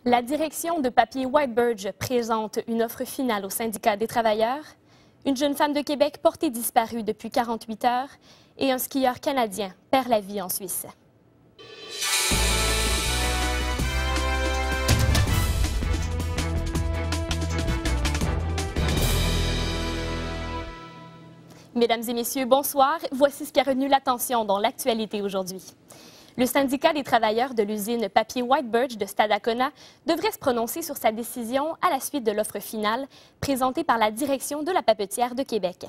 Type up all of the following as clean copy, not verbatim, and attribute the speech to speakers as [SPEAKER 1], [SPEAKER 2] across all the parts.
[SPEAKER 1] La direction de papier Whitebird présente une offre finale au syndicat des travailleurs. Une jeune femme de Québec portée disparue depuis 48 heures et un skieur canadien perd la vie en Suisse. Mesdames et messieurs, bonsoir. Voici ce qui a retenu l'attention dans l'actualité aujourd'hui. Le syndicat des travailleurs de l'usine papier Whitebird de Stadacona devrait se prononcer sur sa décision à la suite de l'offre finale présentée par la direction de la papetière de Québec.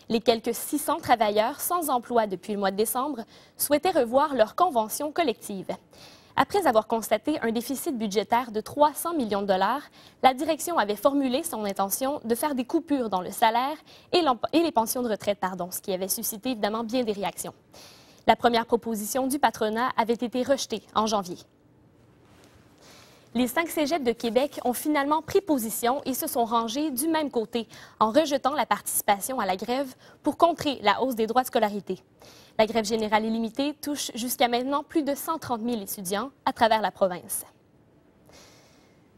[SPEAKER 1] Les quelques 600 travailleurs sans emploi depuis le mois de décembre souhaitaient revoir leur convention collective. Après avoir constaté un déficit budgétaire de 300 millions de dollars, la direction avait formulé son intention de faire des coupures dans le salaire et les pensions de retraite, ce qui avait suscité évidemment bien des réactions. La première proposition du patronat avait été rejetée en janvier. Les 5 cégeps de Québec ont finalement pris position et se sont rangés du même côté en rejetant la participation à la grève pour contrer la hausse des droits de scolarité. La grève générale illimitée touche jusqu'à maintenant plus de 130 000 étudiants à travers la province.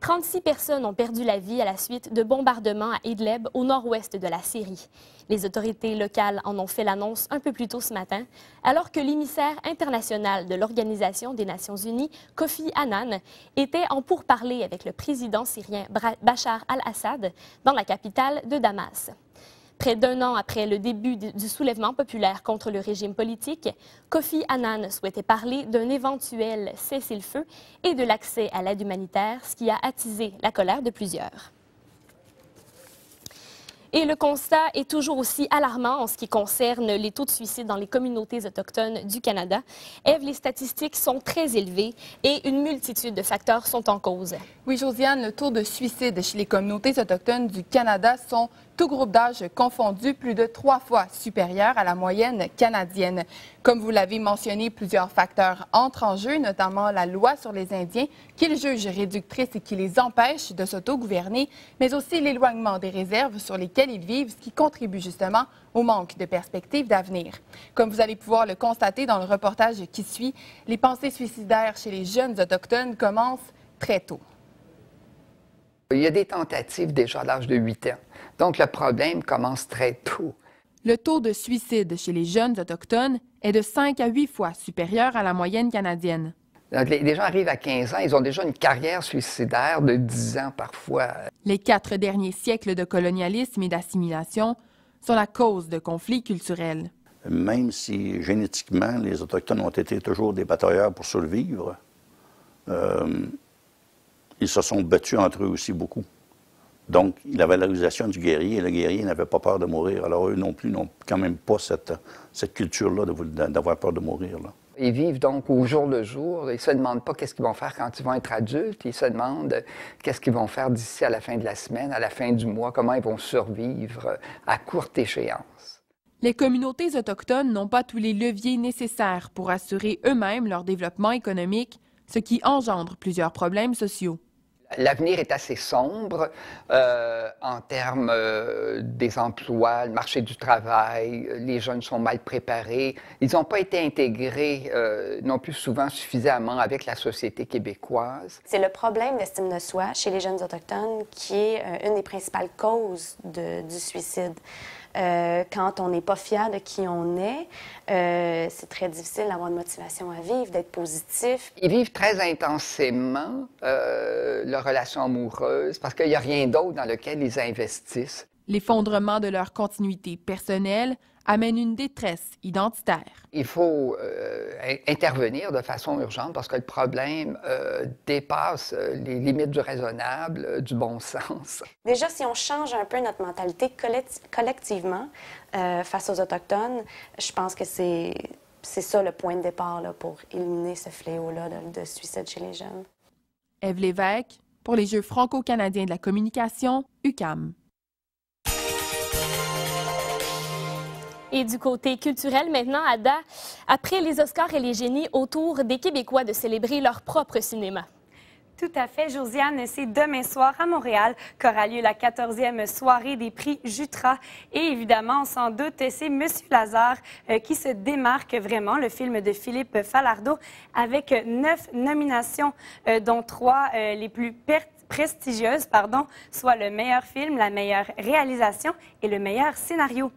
[SPEAKER 1] 36 personnes ont perdu la vie à la suite de bombardements à Idlib, au nord-ouest de la Syrie. Les autorités locales en ont fait l'annonce un peu plus tôt ce matin, alors que l'émissaire international de l'Organisation des Nations Unies, Kofi Annan, était en pourparlers avec le président syrien Bachar al-Assad dans la capitale de Damas. Près d'un an après le début du soulèvement populaire contre le régime politique, Kofi Annan souhaitait parler d'un éventuel cessez-le-feu et de l'accès à l'aide humanitaire, ce qui a attisé la colère de plusieurs. Et le constat est toujours aussi alarmant en ce qui concerne les taux de suicide dans les communautés autochtones du Canada. Ève, les statistiques sont très élevées et une multitude de facteurs sont en cause.
[SPEAKER 2] Oui, Josiane, le taux de suicide chez les communautés autochtones du Canada sont, tout groupe d'âge confondu, plus de 3 fois supérieurs à la moyenne canadienne. Comme vous l'avez mentionné, plusieurs facteurs entrent en jeu, notamment la loi sur les Indiens, qu'ils jugent réductrice et qui les empêche de s'autogouverner, mais aussi l'éloignement des réserves sur lesquelles ils vivent, ce qui contribue justement au manque de perspectives d'avenir. Comme vous allez pouvoir le constater dans le reportage qui suit, les pensées suicidaires chez les jeunes autochtones commencent très tôt.
[SPEAKER 3] Il y a des tentatives déjà à l'âge de 8 ans. Donc, le problème commence très tôt.
[SPEAKER 2] Le taux de suicide chez les jeunes autochtones est de 5 à 8 fois supérieur à la moyenne canadienne.
[SPEAKER 3] Donc, les gens arrivent à 15 ans, ils ont déjà une carrière suicidaire de 10 ans parfois.
[SPEAKER 2] Les 4 derniers siècles de colonialisme et d'assimilation sont la cause de conflits culturels.
[SPEAKER 4] Même si génétiquement, les Autochtones ont été toujours des batailleurs pour survivre, ils se sont battus entre eux aussi beaucoup. Donc, la valorisation du guerrier, et le guerrier n'avait pas peur de mourir. Alors, eux non plus n'ont quand même pas cette culture-là d'avoir peur de mourir, là.
[SPEAKER 3] Ils vivent donc au jour le jour. Ils ne se demandent pas qu'est-ce qu'ils vont faire quand ils vont être adultes. Ils se demandent qu'est-ce qu'ils vont faire d'ici à la fin de la semaine, à la fin du mois, comment ils vont survivre à courte échéance.
[SPEAKER 2] Les communautés autochtones n'ont pas tous les leviers nécessaires pour assurer eux-mêmes leur développement économique, ce qui engendre plusieurs problèmes sociaux.
[SPEAKER 3] L'avenir est assez sombre en termes des emplois, le marché du travail. Les jeunes sont mal préparés. Ils n'ont pas été intégrés non plus souvent suffisamment avec la société québécoise.
[SPEAKER 5] C'est le problème d'estime de soi chez les jeunes autochtones qui est une des principales causes du suicide. Quand on n'est pas fier de qui on est, c'est très difficile d'avoir une motivation à vivre, d'être positif.
[SPEAKER 3] Ils vivent très intensément leur relation amoureuse parce qu'il n'y a rien d'autre dans lequel ils investissent.
[SPEAKER 2] L'effondrement de leur continuité personnelle amène une détresse identitaire.
[SPEAKER 3] Il faut intervenir de façon urgente parce que le problème dépasse les limites du raisonnable, du bon sens.
[SPEAKER 5] Déjà, si on change un peu notre mentalité collectivement face aux Autochtones, je pense que c'est ça le point de départ là, pour éliminer ce fléau-là de suicide chez les jeunes.
[SPEAKER 2] Ève Lévesque, pour les Jeux franco-canadiens de la communication, UQAM.
[SPEAKER 1] Et du côté culturel, maintenant, Ada, après les Oscars et les Génies, au tour des Québécois de célébrer leur propre cinéma.
[SPEAKER 6] Tout à fait, Josiane. C'est demain soir à Montréal qu'aura lieu la 14e soirée des prix Jutra. Et évidemment, sans doute, c'est Monsieur Lazare qui se démarque vraiment, le film de Philippe Falardeau, avec 9 nominations, dont 3 les plus prestigieuses, soit le meilleur film, la meilleure réalisation et le meilleur scénario.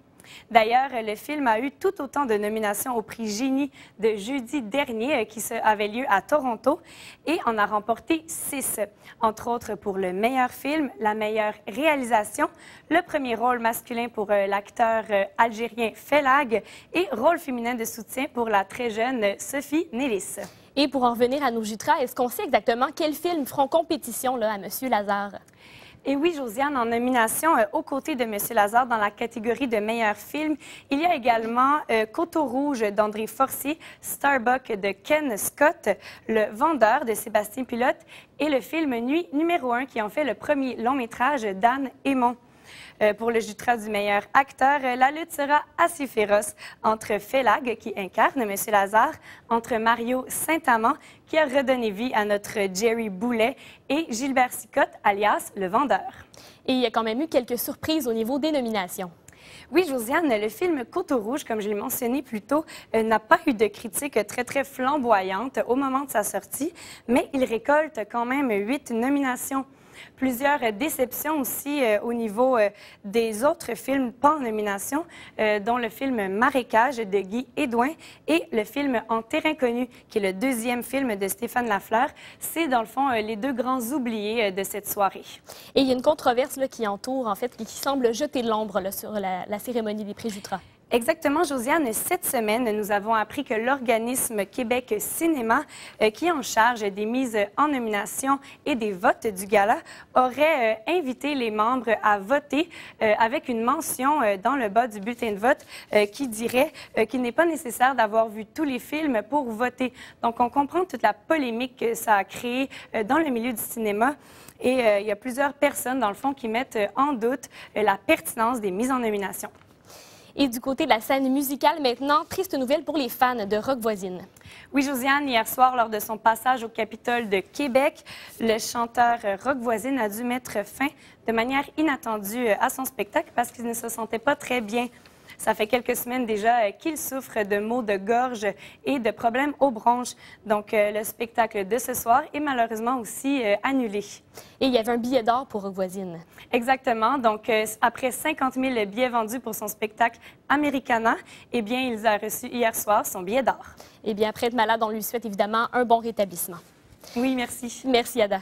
[SPEAKER 6] D'ailleurs, le film a eu tout autant de nominations au prix Génie de jeudi dernier qui avait lieu à Toronto et en a remporté 6, entre autres pour le meilleur film, la meilleure réalisation, le premier rôle masculin pour l'acteur algérien Felag et rôle féminin de soutien pour la très jeune Sophie Nélis.
[SPEAKER 1] Et pour en revenir à nos Jutras, est-ce qu'on sait exactement quels films feront compétition là, à Monsieur Lazare?
[SPEAKER 6] Et oui, Josiane, en nomination aux côtés de M. Lazare dans la catégorie de meilleur film, il y a également Coteau Rouge d'André Forcier, Starbuck de Ken Scott, Le Vendeur de Sébastien Pilote et le film Nuit numéro 1 qui en fait le premier long métrage d'Anne Hémon. Pour le Jutra du meilleur acteur, la lutte sera assez féroce entre Felag, qui incarne M. Lazare, entre Mario Saint-Amand, qui a redonné vie à notre Jerry Boulet, et Gilbert Sicotte, alias Le Vendeur.
[SPEAKER 1] Et il y a quand même eu quelques surprises au niveau des nominations.
[SPEAKER 6] Oui, Josiane, le film Coteau Rouge, comme je l'ai mentionné plus tôt, n'a pas eu de critiques très flamboyantes au moment de sa sortie, mais il récolte quand même 8 nominations. Plusieurs déceptions aussi au niveau des autres films pas en nomination, dont le film Marécage de Guy Hédouin et le film En terrain connu, qui est le deuxième film de Stéphane Lafleur. C'est dans le fond les deux grands oubliés de cette soirée.
[SPEAKER 1] Et il y a une controverse là, qui entoure, en fait, qui semble jeter de l'ombre sur la cérémonie des prix Jutra.
[SPEAKER 6] Exactement, Josiane. Cette semaine, nous avons appris que l'organisme Québec Cinéma, qui est en charge des mises en nomination et des votes du gala, aurait invité les membres à voter avec une mention dans le bas du bulletin de vote qui dirait qu'il n'est pas nécessaire d'avoir vu tous les films pour voter. Donc, on comprend toute la polémique que ça a créé dans le milieu du cinéma. Et il y a plusieurs personnes, dans le fond, qui mettent en doute la pertinence des mises en nomination.
[SPEAKER 1] Et du côté de la scène musicale maintenant, triste nouvelle pour les fans de Rock Voisine.
[SPEAKER 6] Oui, Josiane, hier soir, lors de son passage au Capitole de Québec, le chanteur Rock Voisine a dû mettre fin de manière inattendue à son spectacle parce qu'il ne se sentait pas très bien. Ça fait quelques semaines déjà qu'il souffre de maux de gorge et de problèmes aux bronches. Donc, le spectacle de ce soir est malheureusement aussi annulé.
[SPEAKER 1] Et il y avait un billet d'or pour Rock Voisine.
[SPEAKER 6] Exactement. Donc, après 50 000 billets vendus pour son spectacle Americana, eh bien, il a reçu hier soir son billet d'or.
[SPEAKER 1] Eh bien, après être malade, on lui souhaite évidemment un bon rétablissement.
[SPEAKER 6] Oui, merci.
[SPEAKER 1] Merci, Ada.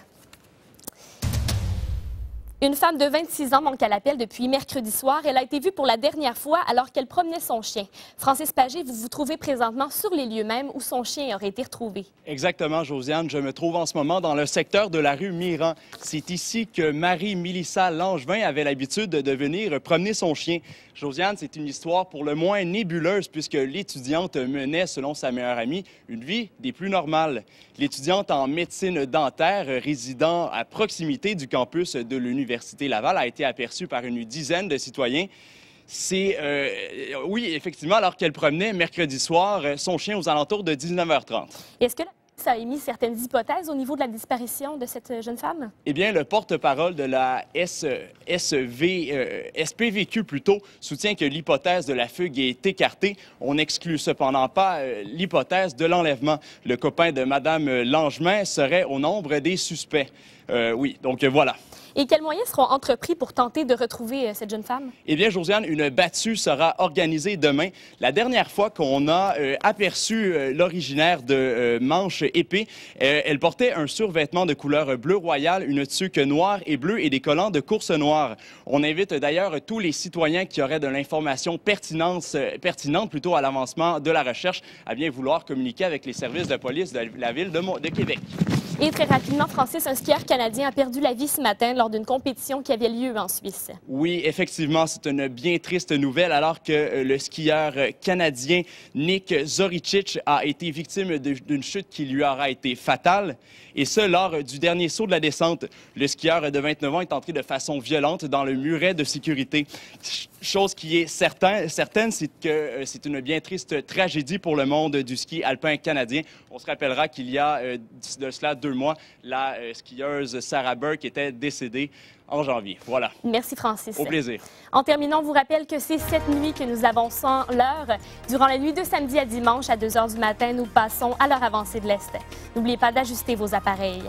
[SPEAKER 1] Une femme de 26 ans manque à l'appel depuis mercredi soir. Elle a été vue pour la dernière fois alors qu'elle promenait son chien. Francis Pagé, vous vous trouvez présentement sur les lieux mêmes où son chien aurait été retrouvé.
[SPEAKER 7] Exactement, Josiane. Je me trouve en ce moment dans le secteur de la rue Miran. C'est ici que Marie-Mélissa Langevin avait l'habitude de venir promener son chien. Josiane, c'est une histoire pour le moins nébuleuse puisque l'étudiante menait, selon sa meilleure amie, une vie des plus normales. L'étudiante en médecine dentaire résidant à proximité du campus de l'Université Laval a été aperçue par une dizaine de citoyens. Oui, effectivement, alors qu'elle promenait mercredi soir son chien aux alentours de 19h30.
[SPEAKER 1] Est-ce que ça a émis certaines hypothèses au niveau de la disparition de cette jeune femme?
[SPEAKER 7] Eh bien, le porte-parole de la SPVQ soutient que l'hypothèse de la fugue est écartée. On n'exclut cependant pas l'hypothèse de l'enlèvement. Le copain de Mme Langevin serait au nombre des suspects. Oui, donc voilà.
[SPEAKER 1] Et quels moyens seront entrepris pour tenter de retrouver cette jeune femme?
[SPEAKER 7] Eh bien, Josiane, une battue sera organisée demain. La dernière fois qu'on a aperçu l'originaire de Manche épée, elle portait un survêtement de couleur bleu royal, une tuque noire et bleue et des collants de course noire. On invite d'ailleurs tous les citoyens qui auraient de l'information pertinente à l'avancement de la recherche à bien vouloir communiquer avec les services de police de la ville de Québec.
[SPEAKER 1] Et très rapidement, Francis, un skieur canadien a perdu la vie ce matin lors d'une compétition qui avait lieu en Suisse.
[SPEAKER 7] Oui, effectivement, c'est une bien triste nouvelle alors que le skieur canadien Nick Zoricic a été victime d'une chute qui lui aura été fatale. Et ce, lors du dernier saut de la descente. Le skieur de 29 ans est entré de façon violente dans le muret de sécurité. chose qui est certaine, c'est que c'est une bien triste tragédie pour le monde du ski alpin canadien. On se rappellera qu'il y a de cela 2 mois, la skieuse Sarah Burke était décédée en janvier. Voilà.
[SPEAKER 1] Merci, Francis.
[SPEAKER 7] Au plaisir.
[SPEAKER 1] En terminant, on vous rappelle que c'est cette nuit que nous avons sans l'heure. Durant la nuit de samedi à dimanche à 2 h du matin, nous passons à l'heure avancée de l'Est. N'oubliez pas d'ajuster vos appareils.